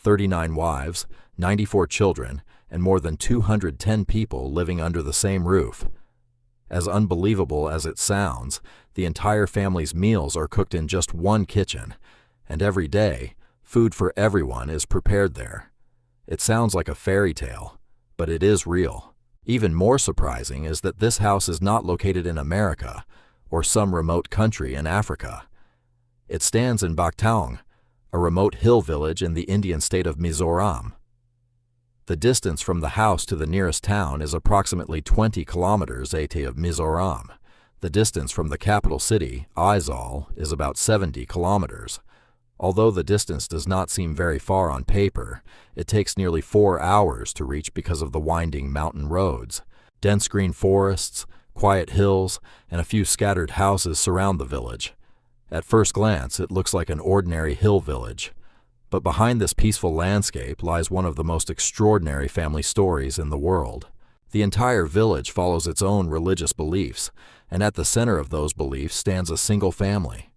39 wives, 94 children, and more than 210 people living under the same roof. As unbelievable as it sounds, the entire family's meals are cooked in just one kitchen, and every day, food for everyone is prepared there. It sounds like a fairy tale, but it is real. Even more surprising is that this house is not located in America or some remote country in Africa. It stands in Baktawng, a remote hill village in the Indian state of Mizoram. The distance from the house to the nearest town is approximately 20 kilometers of Mizoram. The distance from the capital city, Aizawl, is about 70 kilometers. Although the distance does not seem very far on paper, it takes nearly 4 hours to reach because of the winding mountain roads. Dense green forests, quiet hills, and a few scattered houses surround the village. At first glance, it looks like an ordinary hill village. But behind this peaceful landscape lies one of the most extraordinary family stories in the world. The entire village follows its own religious beliefs, and at the center of those beliefs stands a single family.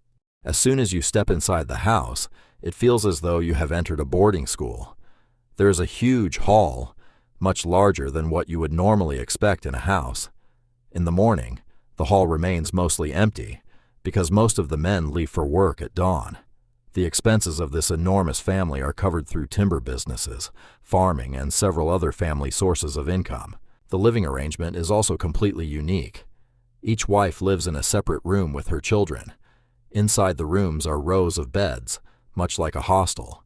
As soon as you step inside the house, it feels as though you have entered a boarding school. There is a huge hall, much larger than what you would normally expect in a house. In the morning, the hall remains mostly empty, because most of the men leave for work at dawn. The expenses of this enormous family are covered through timber businesses, farming, and several other family sources of income. The living arrangement is also completely unique. Each wife lives in a separate room with her children. Inside the rooms are rows of beds, much like a hostel.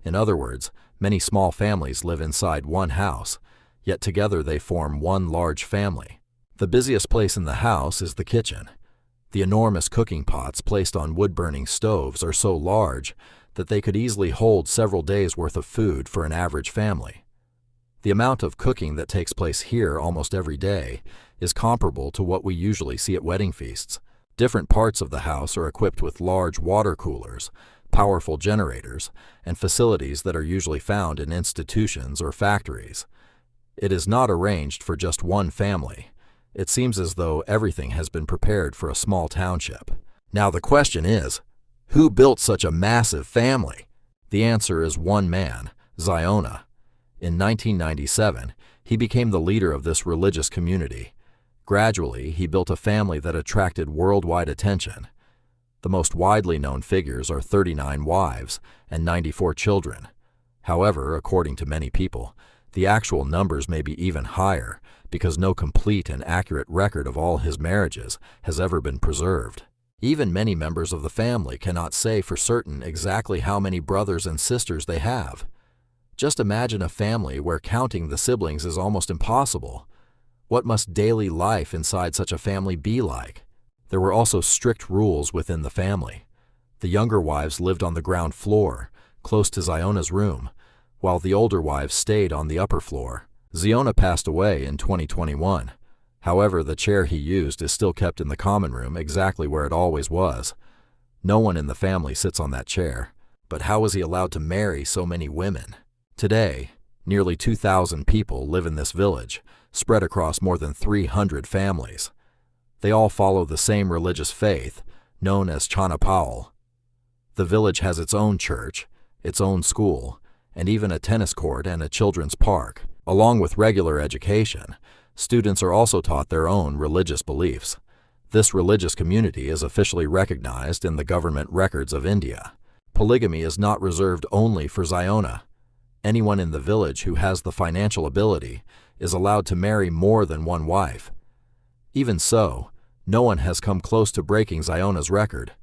In other words, many small families live inside one house, yet together they form one large family. The busiest place in the house is the kitchen. The enormous cooking pots placed on wood-burning stoves are so large that they could easily hold several days' worth of food for an average family. The amount of cooking that takes place here almost every day is comparable to what we usually see at wedding feasts. Different parts of the house are equipped with large water coolers, powerful generators, and facilities that are usually found in institutions or factories. It is not arranged for just one family. It seems as though everything has been prepared for a small township. Now the question is, who built such a massive family? The answer is one man, Ziona. In 1997, he became the leader of this religious community. Gradually, he built a family that attracted worldwide attention. The most widely known figures are 39 wives and 94 children. However, according to many people, the actual numbers may be even higher because no complete and accurate record of all his marriages has ever been preserved. Even many members of the family cannot say for certain exactly how many brothers and sisters they have. Just imagine a family where counting the siblings is almost impossible. What must daily life inside such a family be like? There were also strict rules within the family. The younger wives lived on the ground floor, close to Ziona's room, while the older wives stayed on the upper floor. Ziona passed away in 2021. However, the chair he used is still kept in the common room exactly where it always was. No one in the family sits on that chair. But how was he allowed to marry so many women? Today, nearly 2,000 people live in this village, spread across more than 300 families. They all follow the same religious faith, known as Chana Pawl. The village has its own church, its own school, and even a tennis court and a children's park. Along with regular education, students are also taught their own religious beliefs. This religious community is officially recognized in the government records of India. Polygamy is not reserved only for Ziona. Anyone in the village who has the financial ability is allowed to marry more than one wife. Even so, no one has come close to breaking Ziona's record.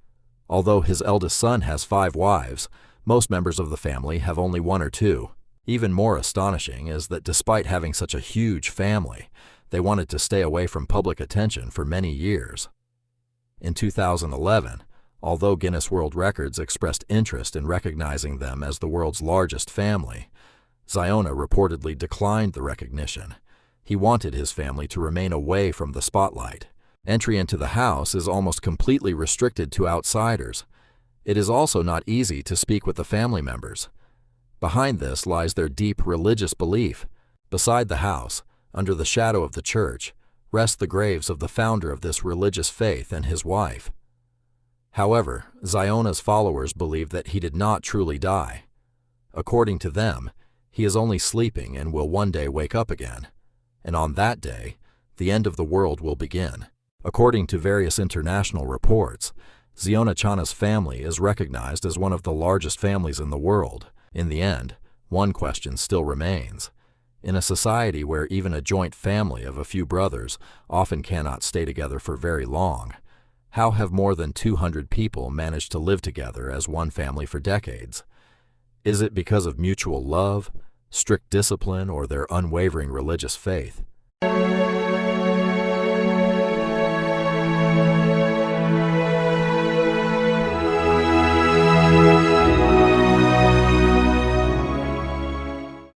Although his eldest son has 5 wives, most members of the family have only 1 or 2. Even more astonishing is that despite having such a huge family, they wanted to stay away from public attention for many years. In 2011, although Guinness World Records expressed interest in recognizing them as the world's largest family, Ziona reportedly declined the recognition. He wanted his family to remain away from the spotlight. Entry into the house is almost completely restricted to outsiders. It is also not easy to speak with the family members. Behind this lies their deep religious belief. Beside the house, under the shadow of the church, rest the graves of the founder of this religious faith and his wife. However, Ziona's followers believe that he did not truly die. According to them, he is only sleeping and will one day wake up again. And on that day, the end of the world will begin. According to various international reports, Ziona Chana's family is recognized as one of the largest families in the world. In the end, one question still remains. In a society where even a joint family of a few brothers often cannot stay together for very long, how have more than 200 people managed to live together as one family for decades? Is it because of mutual love, strict discipline, or their unwavering religious faith?